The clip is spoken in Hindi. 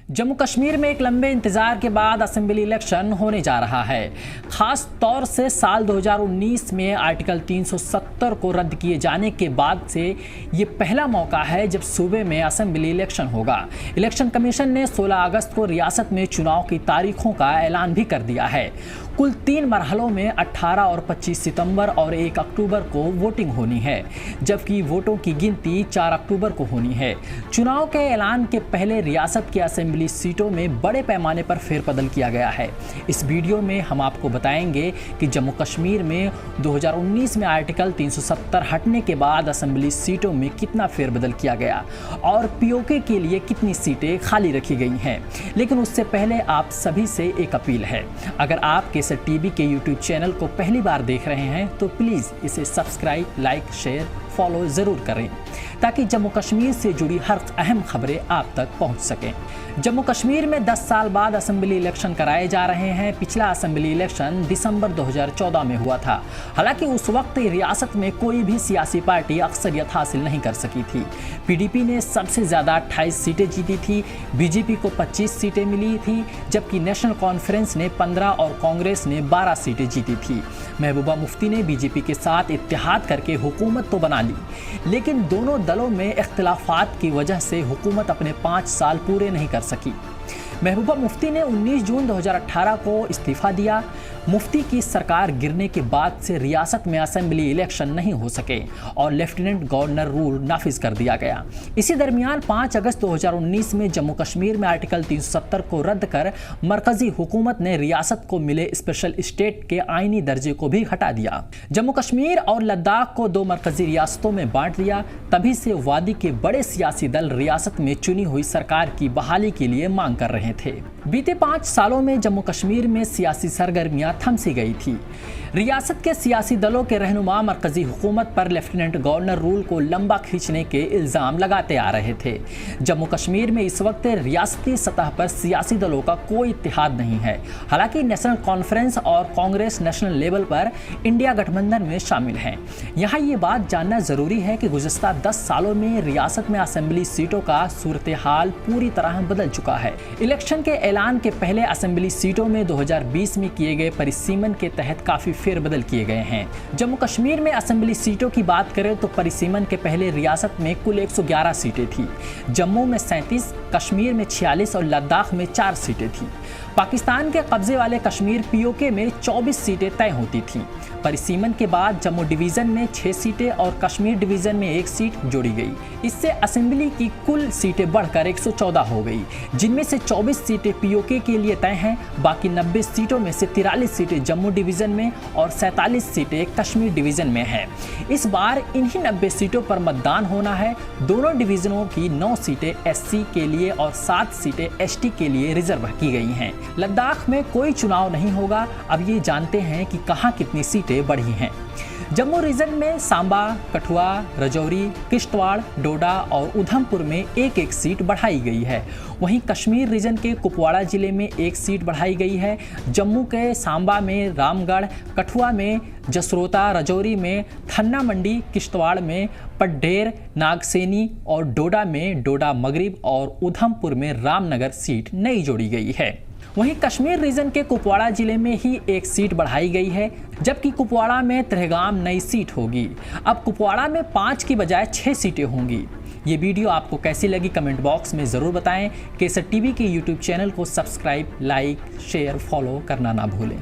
जम्मू कश्मीर में एक लंबे इंतजार के बाद असेंबली इलेक्शन होने जा रहा है। खास तौर से साल 2019 में आर्टिकल 370 को रद्द किए जाने के बाद से ये पहला मौका है जब सूबे में असेंबली इलेक्शन होगा। इलेक्शन कमीशन ने 16 अगस्त को रियासत में चुनाव की तारीखों का ऐलान भी कर दिया है। कुल 3 मरहलों में 18 और 25 सितंबर और 1 अक्टूबर को वोटिंग होनी है, जबकि वोटों की गिनती 4 अक्टूबर को होनी है। चुनाव के ऐलान के पहले रियासत की असेंबली सीटों में बड़े पैमाने पर फेरबदल किया गया है। इस वीडियो में हम आपको बताएंगे कि जम्मू कश्मीर में 2019 में आर्टिकल 370 हटने के बाद असेंबली सीटों में कितना फेरबदल किया गया और पीओके के लिए कितनी सीटें खाली रखी गई हैं। लेकिन उससे पहले आप सभी से एक अपील है, अगर आप केसर टीवी के यूट्यूब चैनल को पहली बार देख रहे हैं तो प्लीज़ इसे सब्सक्राइब, लाइक, शेयर, फॉलो ज़रूर करें ताकि जम्मू कश्मीर से जुड़ी हर अहम खबरें आप तक पहुंच सकें। जम्मू कश्मीर में 10 साल बाद असेंबली इलेक्शन कराए जा रहे हैं। पिछला असेंबली इलेक्शन दिसंबर 2014 में हुआ था। हालांकि उस वक्त रियासत में कोई भी सियासी पार्टी अक्सरियत हासिल नहीं कर सकी थी। पीडीपी ने सबसे ज़्यादा 28 सीटें जीती थी, बीजेपी को 25 सीटें मिली थी, जबकि नेशनल कॉन्फ्रेंस ने 15 और कांग्रेस ने 12 सीटें जीती थी। महबूबा मुफ्ती ने बीजेपी के साथ इत्तेहाद करके हुकूमत तो बना ली, लेकिन दोनों दलों में इख्तिलाफात की वजह से हुकूमत अपने 5 साल पूरे नहीं कर सकी। महबूबा मुफ्ती ने 19 जून 2018 को इस्तीफा दिया। मुफ्ती की सरकार गिरने के बाद से रियासत में असेंबली इलेक्शन नहीं हो सके और लेफ्टिनेंट गवर्नर रूल नाफिज कर दिया गया। इसी दरमियान 5 अगस्त 2019 में जम्मू कश्मीर में आर्टिकल 370 को रद्द कर मरकजी हुकूमत ने रियासत को मिले स्पेशल स्टेट के आईनी दर्जे को भी हटा दिया। जम्मू कश्मीर और लद्दाख को 2 मरकजी रियासतों में बांट दिया। तभी से वादी के बड़े सियासी दल रियासत में चुनी हुई सरकार की बहाली के लिए मांग कर रहे थे। बीते 5 सालों में जम्मू कश्मीर में सियासी सरगर्मियां थम सी गई थी। रियासत के सियासी दलों के रहनुमा मरकजी हुकूमत पर लेफ्टिनेंट गवर्नर रूल को लंबा खींचने के इल्ज़ाम लगाते आ रहे थे। जम्मू कश्मीर में इस वक्त रियासती सतह पर सियासी दलों का कोई इत्तेहाद नहीं है। हालांकि नेशनल कॉन्फ्रेंस और कांग्रेस नेशनल लेवल पर इंडिया गठबंधन में शामिल हैं। यहाँ ये बात जानना ज़रूरी है कि गुज़श्ता 10 सालों में रियासत में असेंबली सीटों का सूरत हाल पूरी तरह बदल चुका है। इलेक्शन के ऐलान के पहले असेंबली सीटों में 2020 में किए गए परिसीमन के तहत काफ़ी फेरबदल किए गए हैं। जम्मू कश्मीर में असेंबली सीटों की बात करें तो परिसीमन के पहले रियासत में कुल 111 सीटें थी। जम्मू में 37, कश्मीर में 46 और लद्दाख में 4 सीटें थी। पाकिस्तान के कब्जे वाले कश्मीर पीओके में 24 सीटें तय होती थीं। परिसीमन के बाद जम्मू डिवीज़न में 6 सीटें और कश्मीर डिवीज़न में 1 सीट जोड़ी गई। इससे असेंबली की कुल सीटें बढ़कर 114 हो गई, जिनमें से 24 सीटें पीओके के लिए तय हैं। बाकी 90 सीटों में से 43 सीटें जम्मू डिवीज़न में और 47 सीटें कश्मीर डिवीज़न में हैं। इस बार इन्हीं 90 सीटों पर मतदान होना है। दोनों डिवीज़नों की 9 सीटें एससी के लिए और 7 सीटें एसटी के लिए रिजर्व की गई हैं। लद्दाख में कोई चुनाव नहीं होगा। अब ये जानते हैं कि कहां कितनी सीटें बढ़ी हैं। जम्मू रीजन में सांबा, कठुआ, राजौरी, किश्तवाड़, डोडा और उधमपुर में 1-1 सीट बढ़ाई गई है। वहीं कश्मीर रीजन के कुपवाड़ा जिले में 1 सीट बढ़ाई गई है। जम्मू के सांबा में रामगढ़, कठुआ में जसरोता, राजौरी में थन्ना मंडी, किश्तवाड़ में पड्ढेर, नागसेनी और डोडा में डोडा मगरिब और उधमपुर में रामनगर सीट नई जोड़ी गई है। वहीं कश्मीर रीजन के कुपवाड़ा जिले में ही 1 सीट बढ़ाई गई है, जबकि कुपवाड़ा में त्रेहगाम नई सीट होगी। अब कुपवाड़ा में 5 की बजाय 6 सीटें होंगी। ये वीडियो आपको कैसी लगी कमेंट बॉक्स में ज़रूर बताएं। केसर टीवी के यूट्यूब चैनल को सब्सक्राइब, लाइक, शेयर, फॉलो करना ना भूलें।